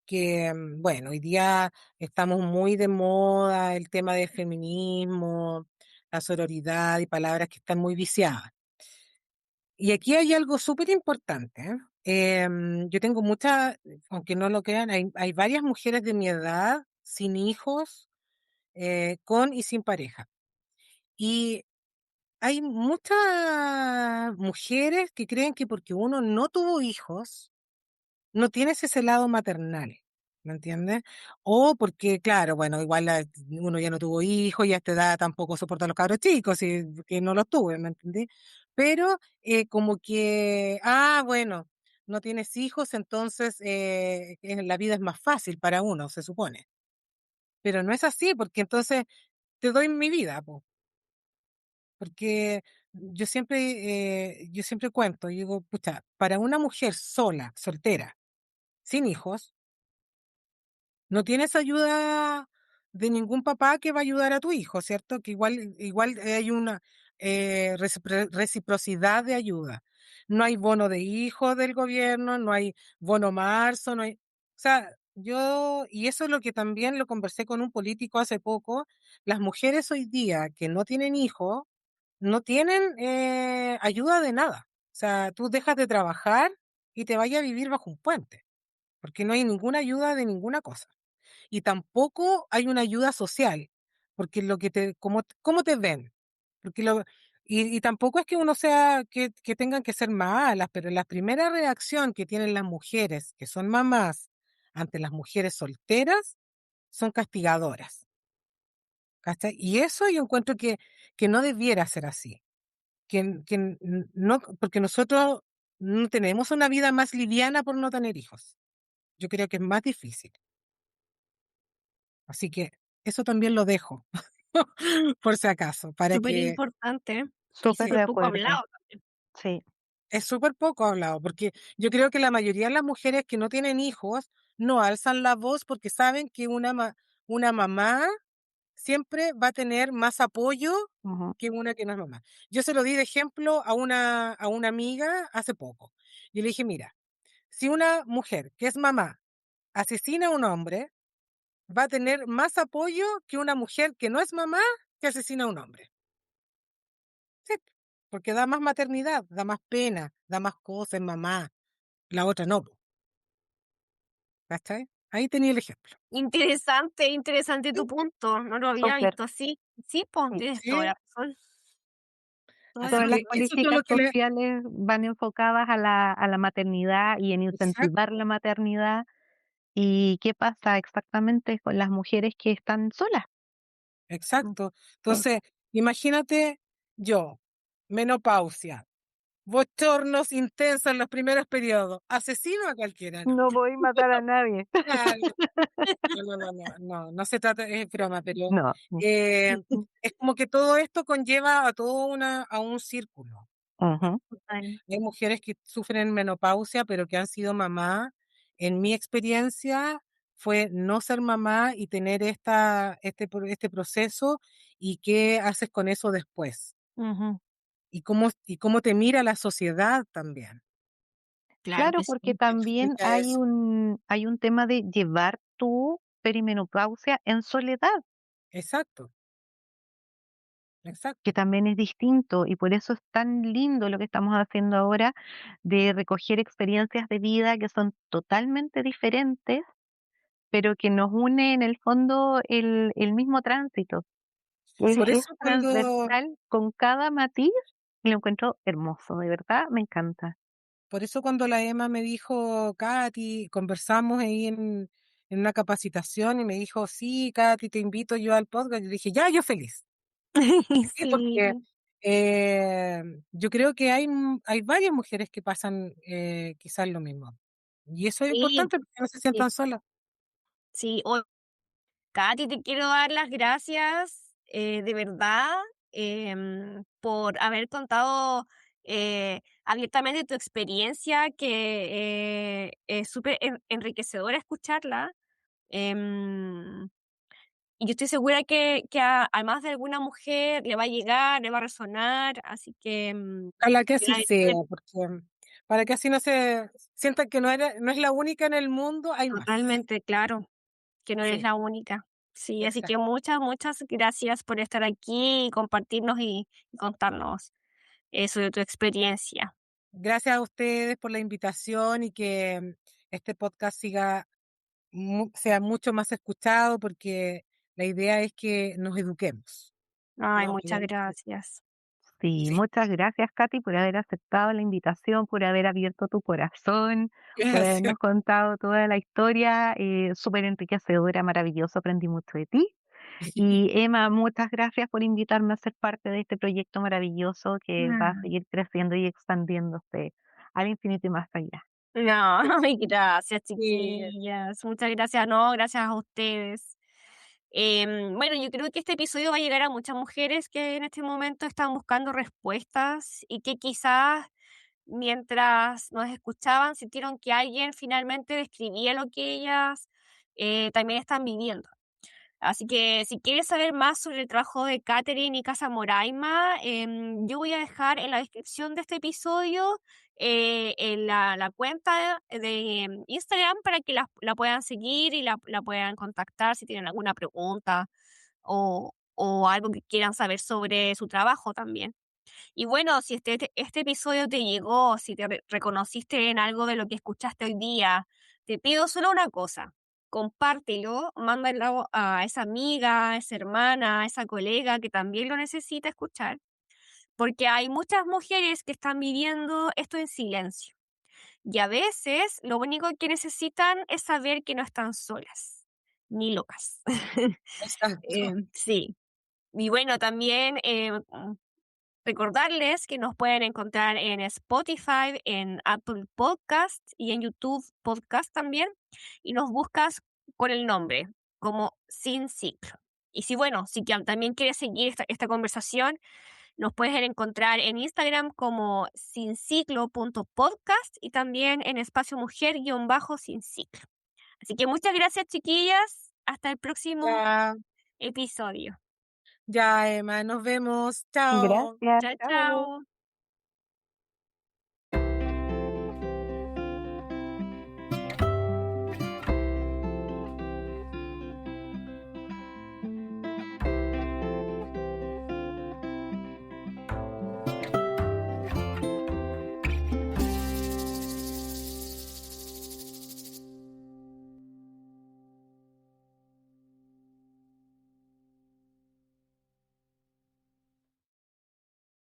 que, bueno, hoy día estamos muy de moda el tema del feminismo, la sororidad y palabras que están muy viciadas. Y aquí hay algo súper importante, ¿eh? Yo tengo muchas, aunque no lo crean, hay varias mujeres de mi edad, sin hijos, con y sin pareja. Y hay muchas mujeres que creen que porque uno no tuvo hijos, no tienes ese lado maternal, ¿me entiendes? O porque, claro, bueno, igual uno ya no tuvo hijos y a esta edad tampoco soporta a los cabros chicos, y que no los tuve, ¿me entendés? Pero como que, bueno, no tienes hijos, entonces la vida es más fácil para uno, se supone. Pero no es así, porque entonces te doy mi vida, po, porque yo siempre cuento, y digo, pucha, para una mujer sola, soltera, sin hijos, no tienes ayuda de ningún papá que va a ayudar a tu hijo, ¿cierto? Que igual hay una reciprocidad de ayuda. No hay bono de hijo del gobierno, no hay bono marzo, no hay... O sea, y eso es lo que también lo conversé con un político hace poco, las mujeres hoy día que no tienen hijos, no tienen ayuda de nada. O sea, tú dejas de trabajar y te vayas a vivir bajo un puente. porque no hay ninguna ayuda de ninguna cosa. Y tampoco hay una ayuda social, porque lo que cómo te ven, porque y tampoco es que uno sea, que tengan que ser malas, pero la primera reacción que tienen las mujeres que son mamás ante las mujeres solteras son castigadoras, ¿cachai? Y eso yo encuentro que no debiera ser así, no, porque nosotros no tenemos una vida más liviana por no tener hijos. Yo creo que es más difícil. Así que eso también lo dejo, por si acaso, para Súper que importante y Súper sí, de súper poco acuerdo. hablado. Sí. es súper poco hablado, porque yo creo que la mayoría de las mujeres que no tienen hijos no alzan la voz porque saben que una mamá siempre va a tener más apoyo Ujú. que una que no es mamá. Yo se lo di de ejemplo a una amiga hace poco. Yo le dije, mira, si una mujer que es mamá asesina a un hombre, va a tener más apoyo que una mujer que no es mamá que asesina a un hombre. Sí, porque da más maternidad, da más pena, da más cosas, es mamá. La otra no, po, ¿cachai? Ahí tenía el ejemplo. Interesante, interesante Sí, tu punto, no lo había Súper. visto así. Sí, pues, Sí. tienes toda sí. la razón, toda la Así Todas que las razón. eso es todo políticas lo que le... sociales van enfocadas a la maternidad y en Exacto, incentivar la maternidad. ¿Y qué pasa exactamente con las mujeres que están solas? Mm, exacto. sí. Entonces, imagínate yo, menopausia, bochornos intensos en los primeros periodos, asesino a cualquiera, ¿no? No voy a matar a nadie. Claro. No se trata, es broma, pero No. eh, es como que todo esto conlleva a a un círculo. Ujú, Total. Hay mujeres que sufren menopausia, pero que han sido mamá. En mi experiencia fue no ser mamá y tener este proceso y qué haces con eso después. ujú. Y cómo te mira la sociedad también. Claro Claro, que porque sí. también Frente a eso. hay un tema de llevar tu perimenopausia en soledad, Exacto, que exacto. también es distinto, y por eso es tan lindo lo que estamos haciendo ahora de recoger experiencias de vida que son totalmente diferentes, pero que nos une en el fondo el mismo tránsito. Sí, Por Es eso transversal con cada matiz y lo encuentro hermoso, de verdad, me encanta. cuando la Emma me dijo, Katy, conversamos ahí en una capacitación y me dijo, sí, Katy, te invito yo al podcast. Yo dije, ya, yo feliz. Sí, porque sí, eh, yo creo que hay varias mujeres que pasan quizás lo mismo. Y eso es sí, importante porque no se sí, sientan solas. sí. Katy, te quiero dar las gracias, de verdad, por haber contado abiertamente tu experiencia, que es súper enriquecedora escucharla. em, y yo estoy segura que a más de alguna mujer le va a llegar, le va a resonar, así que Ojalá que te lo así sea, agradezco porque para que así no se sientan que no es la única en el mundo, hay más. totalmente, claro. Que no eres Sí, la única. Sí, así que exacto. muchas, muchas gracias por estar aquí y compartirnos y contarnos sobre tu experiencia. Gracias a ustedes por la invitación y que este podcast sea mucho más escuchado porque la idea es que nos eduquemos. Ay, Nos muchas vayamos. gracias. Sí, Sí, muchas gracias, Katy, por haber aceptado la invitación, por haber abierto tu corazón, por gracias. habernos contado toda la historia, súper enriquecedora, maravilloso, aprendí mucho de ti. Y Emma, muchas gracias por invitarme a ser parte de este proyecto maravilloso que va a Mm. seguir creciendo y expandiéndose al infinito y más allá. No, ay, gracias, Sí, chiquillas. Muchas gracias, no, gracias a ustedes. Bueno, yo creo que este episodio va a llegar a muchas mujeres que en este momento están buscando respuestas y que quizás mientras nos escuchaban sintieron que alguien finalmente describía lo que ellas también están viviendo. Así que si quieres saber más sobre el trabajo de Catherine y Casa Moraima, yo voy a dejar en la descripción de este episodio en la cuenta de Instagram para que la puedan seguir y la puedan contactar si tienen alguna pregunta o algo que quieran saber sobre su trabajo también. Y bueno, si este episodio te llegó, si te reconociste en algo de lo que escuchaste hoy día, Te pido solo una cosa, compártelo, mándalo a esa amiga, a esa hermana, a esa colega que también lo necesita escuchar, porque hay muchas mujeres que están viviendo esto en silencio. Y a veces lo único que necesitan es saber que no están solas, ni locas. Exacto. Sí. Y bueno, también recordarles que nos pueden encontrar en Spotify, en Apple Podcast y en YouTube Podcast también. Y nos buscas con el nombre como Sin Ciclo. Y si bueno, si también quieres seguir esta conversación, nos puedes encontrar en Instagram como sinciclo.podcast y también en espacio mujer-sin ciclo. Así que muchas gracias, chiquillas. Hasta el próximo Ya, episodio. ya, Emma, nos vemos. Chao. Gracias, Chao, chao. chao.